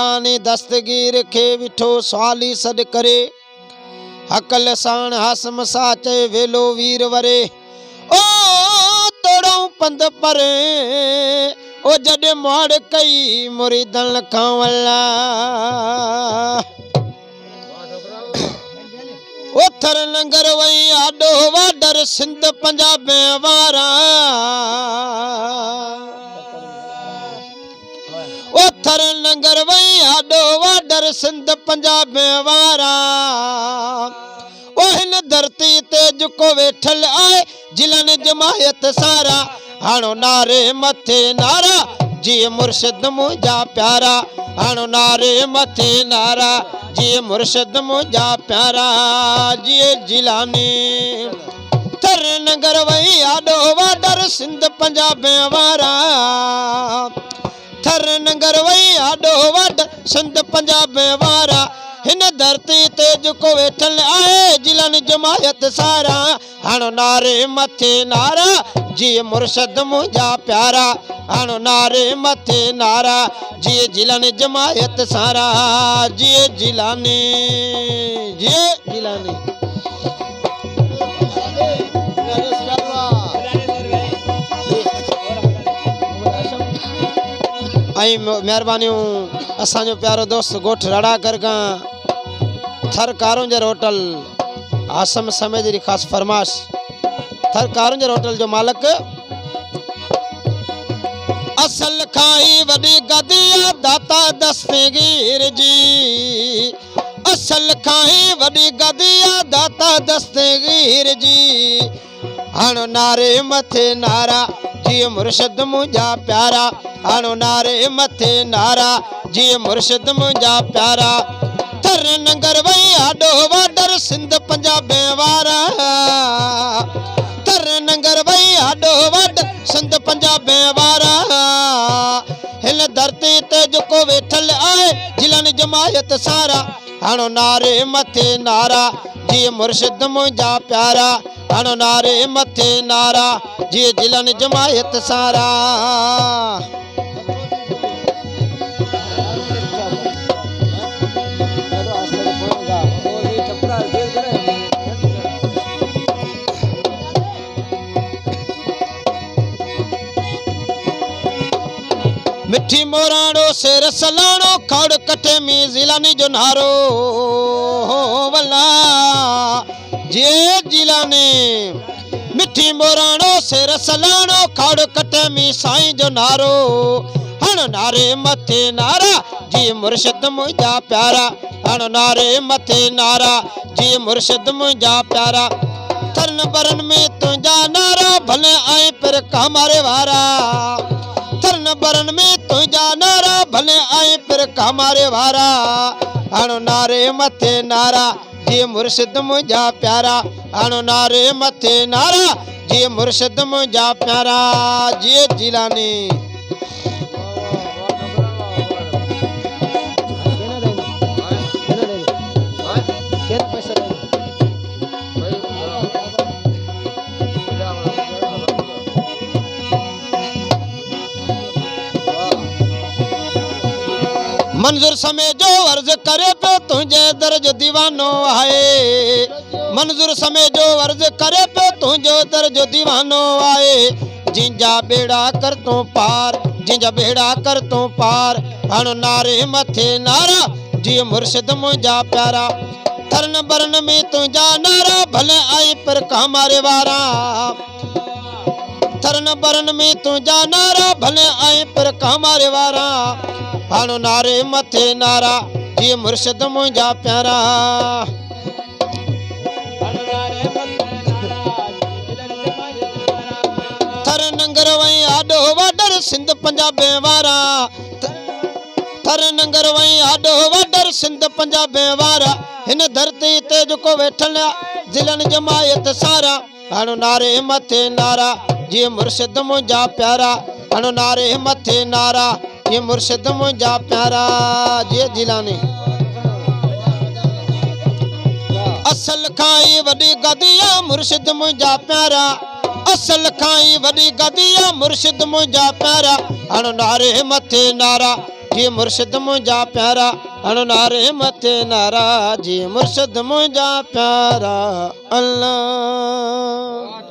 जिलानी दस्तगीर खे विठो सवाली सॾ करे हकल साण हासम साचे वेलो वीर वरे ओ तोड़ो पंद परे ओ जॾे मोड़ कई मुरीदन खावला ओ थर नंगर वई आडो वाडर सिंध पंजाब वारा ओ थर नंगर वई आडो वाडर सिंध पंजाब वारा ओ हिन धरती ते जुको वेठल आए जिलन जमायत सारा हाणो नारे मथे नारा जी मुर्शिद मुंहिंजा प्यारा हाणो नारे मथे नारा जी मुर्शिद मुंहिंजा प्यारा जी जिलानी थर नगर वई आडो वाडर सिंध पंजाब वारा थर नगर वई आडो वाडर सिंध पंजाब वारा हिन धरती ते जुको वेठल आहे जिलन जमायत सारा हाणो नारे मथे नारा जी मुर्शिद मुंहिंजा प्यारा हाणो नारे मथे नारा जी जिलन जमायत सारा जी जिलानी जी जिलानी आई मेहरबानियों असांजो प्यारो दोस्त गोठ रड़ाकर का थर कारुंजर होटल आसम समय जी खास फरमाश थर कारुंजर होटल जो मालिक असल खाई वडी गदिया दाता दस्तगीर जी असल खाई वडी गदिया दाता दस्तगीर जी हाणो नारे मथे नारा जी मुर्शिद मुंहिंजा प्यारा हाणो नारे मथे नारा जी मुर्शिद मुंहिंजा प्यारा थर नंगर वई आडो वाडर सिंध पंजाब वारा थर नंगर वई आडो वाडर सिंध पंजाब वारा हिन धरती ते जुको वेठल आहे जिलन जमायत सारा हाणो नारे मथे नारा जी मुर्शिद मुंहिंजा प्यारा हाणो नारे मथे नारा जी जिलन जमायत सारा मिठी मोराणो शेर सलाणो खड़ कटे में जिलानी जो नारो वल्ला जे जिलानी मिठी मोराणो शेर सलाणो खड़ कटे में साईं जो नारो हण नारे मथे नारा जी मुर्शिद मुंहिंजा प्यारा हण नारे मथे नारा जी मुर्शिद मुंहिंजा प्यारा थरन बरन में तुंहिंजा नारा भले आए पर कमारे वारा थरन बरन में तुंहिंजा नारा भले आए पर कमारे वारा हाणो नारे मथे नारा जी मुर्शिद मुंहिंजा प्यारा हाणो नारे मथे नारा जी मुर्शिद मुंहिंजा प्यारा जी जिलानी मंजूर समय जो अर्ज करे पे तुझे दर्ज दीवानो आए मंजूर समय जो अर्ज करे पे तुझो दर्ज दीवानो आए जिंजा बेड़ा कर तू पार जिंजा बेड़ा कर तू पार हण नारे मथे नारा जी मुर्शिद मुंहिंजा प्यारा थरन बरन में तुझा नारा भले आई पर कमारे वारा थरन बरन में तुझा नारा भले आई पर कमारे वारा हाणो नारे मथे नारा जी मुर्शिद मुंहिंजा प्यारा थर नंगर वई आडो वाडर सिंध पंजाब वारा थर नंगर वई आडो वाडर सिंध पंजाब वारा हिन धरती ते जेको वेठल जिलन जमायत सारा हाणो नारे मथे नारा जी मुर्शिद मुंहिंजा प्यारा हाणो नारे मथे नारा ये मुर्शिद मुंहिंजा प्यारा जी जिलानी असल खाई वडी गदिया मुर्शिद मुंहिंजा प्यारा असल खाई वडी गदिया मुर्शिद मुंहिंजा प्यारा हण नारे मथे नारा जी मुर्शिद मुंहिंजा प्यारा हणो नारे मथे नारा जी मुर्शिद मुंहिंजा प्यारा अल्लाह।